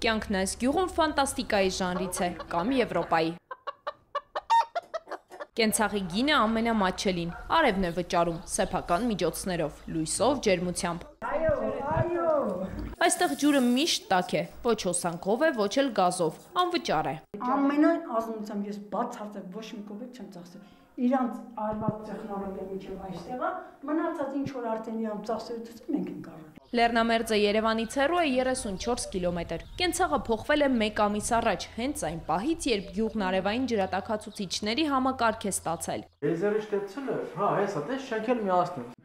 Կյանքն այս գյուղում ֆանտաստիկայի ժանրից է, կամ Եվրոպայի։ Կենցաղի գինը ամենամատչելին, արևն է վճարում, սեփական միջոցներով, լույսով, ջերմությամբ։ Այստեղ ջուրը միշտ տաք է, ոչ հոսանքով է, ոչ էլ գազով, անվճար է։ Ամենայն ազնությամբ ես բացարձակ ոչ մի կոպեկ չեմ ծախսել։ Իրանց արված տեխնոլոգիա միջև այստեղը, մնացած ինչ որ արդեն իրանց ծախսերից մենք ենք կարող։ Լեռնամերձը Երևանից հեռու է 34 կիլոմետր։ Կենցաղը փոխվել է 1 ամիս առաջ, հենց այն պահից, երբ գյուղն արևային ջրատաքացուցիչների համակարգ է ստացել։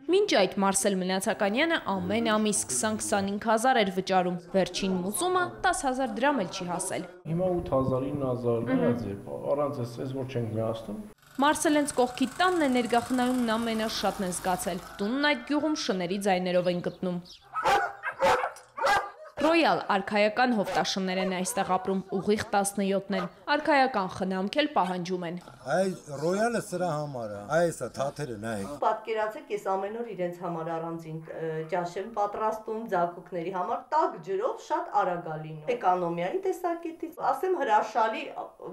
Մինչ այդ Մարսել Մնացականյանը ամեն ամիս 20-25 հազար էր վճարում, վերջին մուծումը 10,000 դրամ էլ չի հասել։ Հիմա 8,000-9,000 առանց էս որ չենք միացնում։ Մարսելենց կողքի տանն է ներգախնայումն ամենաշատն է զգացել։ Տունն այդ գյուղում շների ձայներով են գտնում։ Ռոյալ արքայական հովտաշներ են այստեղ ապրում, ուղիղ 17-ն են, արքայական խնամք էլ պահանջում են։ Այ ռոյալը սրա համար է, այս է թաթերը նայեք։ Պատկերացեք, ես ամեն օր իրենց համար առանձին ջաշ եմ պատրաստում, ձագուկների համար տաք ջրով շատ արագ է լինում։ Էկոնոմիայի տեսակետից, ասեմ հրաշալի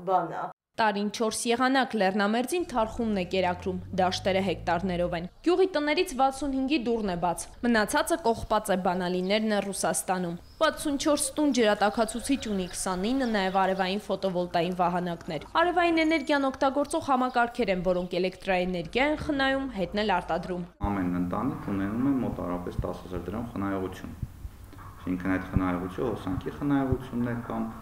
բան է։ Տարին 4 եղանակ Լեռնամերձին թարխումն է կերակրում, դաշտերը հեկտարներով են։ Գյուղի տներից 65-ի դուռն է բաց, մնացածը կողպած է բանալիներն է Ռուսաստանում։ 64 տուն ջրատաքացուցիչ ունի, 29 նաև արևային ֆոտովոլտային վահանակներ։ Արևային էներգիան օգտագործող համակարգեր են, որոնք էլեկտրաէներգիա են խնայում, հետն էլ արտադրում։ Ամեն ընտանիք ունենում է մոտարապես 10,000 դրամ խնայողություն։ Այսինքն այդ խնայողությունը հոսանքի խնայողությունն է կամ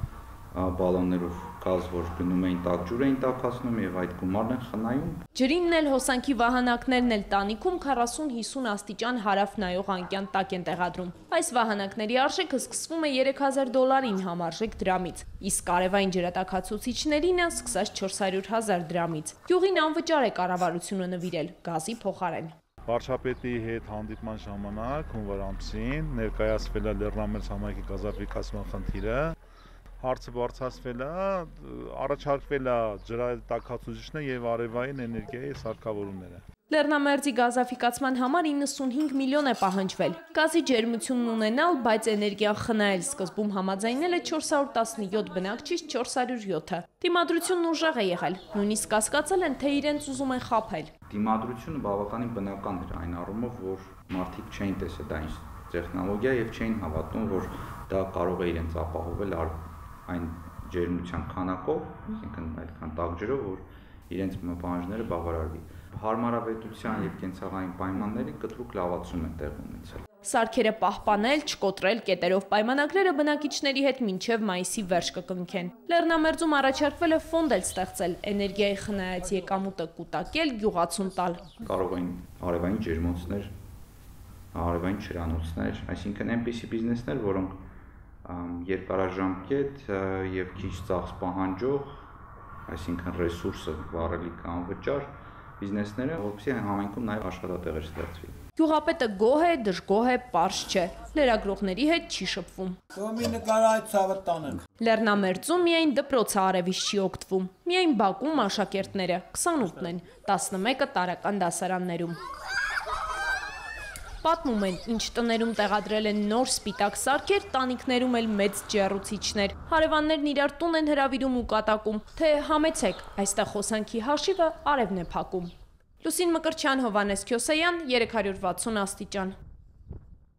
բալոններով գազ, որ գնում էին տաք ջուր էին տաքացնում եւ այդ գումարն են խնայում։ Ջրինն էլ հոսանքի վահանակներն էլ տանիքում 40-50 աստիճան հարավ նայող անկյան տակ են տեղադրում։ Այս վահանակների արժեքը սկսվում է $3,000 համարժեք դրամից, իսկ արևային ջրատաքացուցիչներինը սկսած 400,000 դրամից։ Գյուղին անվճար է կառավարությունը նվիրել գազի փոխարեն։ Վարչապետի հետ հանդիպման ժամանակ հունվար ամսին ներկայացվել է Լեռնամերձ համայնքի գազաֆիկացման խնդիրը։ Հարցը բարձրացվել է, առաջարկվել է ջրատաքացուցիչներ եւ արևային էներգիայի սարքավորումները։ Լեռնամերձի գազաֆիկացման համար 95 միլիոն է պահանջվել։ Գազի ջերմությունն ունենալ, բայց էներգիան խնայել սկզբում համաձայնել է 417 բնակչից 407-ը։ Դիմադրությունն ուժեղ է եղել, նույնիսկ կասկածել են, թե իրենց ուզում են խաբել։ Դիմադրությունը բավականին բնական էր այն առումով, որ մարդիկ չէին տեսել դա ինչ տեխնոլոգիա եւ չէին հավատում, որ դա կարող է իրենց ապահովել այն ջերմության քանակով, այսինքն այդքան տաք ջրով, որ իրենց պահանջները բավարարվի։ Հարմարավետության եւ կենցաղային պայմանների կտրուկ լավացում է տեղ ունեցել։ Սարքերը պահպանել, չկոտրել, կետերով պայմանագրերը բնակիչների հետ մինչև մայիսի վերջ կկնքեն։ Լեռնամերձում առաջարկվել է ֆոնդ էլ ստեղծել, էներգիայի խնայած եկամուտը կուտակել, գյուղացուն տալ։ Կարող են արևային ջերմոցներ, արևային չրանոցներ, այսինքն այնպիսի բիզնեսներ, որոնք երկարաժամկետ եւ քիչ ծախս պահանջող, այսինքն ռեսուրսը վառելիք անվճար բիզնեսները, որովհետեւ համայնքում նաեւ աշխատատեղեր ստեղծվի։ Գյուղապետը գոհ է, դժգոհ է, պարզ չէ։ Լրագրողների հետ չի շփվում։ Կոմինը կարա այդ ցավը տանեն։ Լեռնամերձում միայն դպրոցը արևից չի օգտվում։ Միայն բակում աշակերտները 28-ն են, 11-ը տարական դասարաններում։ Պատմում են, ինչ տներում տեղադրել են նոր սպիտակ սարքեր, տանիքներում էլ մեծ ջեռուցիչներ։ Հարևաններն իրար տուն են հրավիրում ու կատակում, թե համեցեք, այստեղ հոսանքի հաշիվը արևն է փակում։ Լուսին Մկրտչյան, Հովհաննես Քյոսեյան, 360 աստիճան։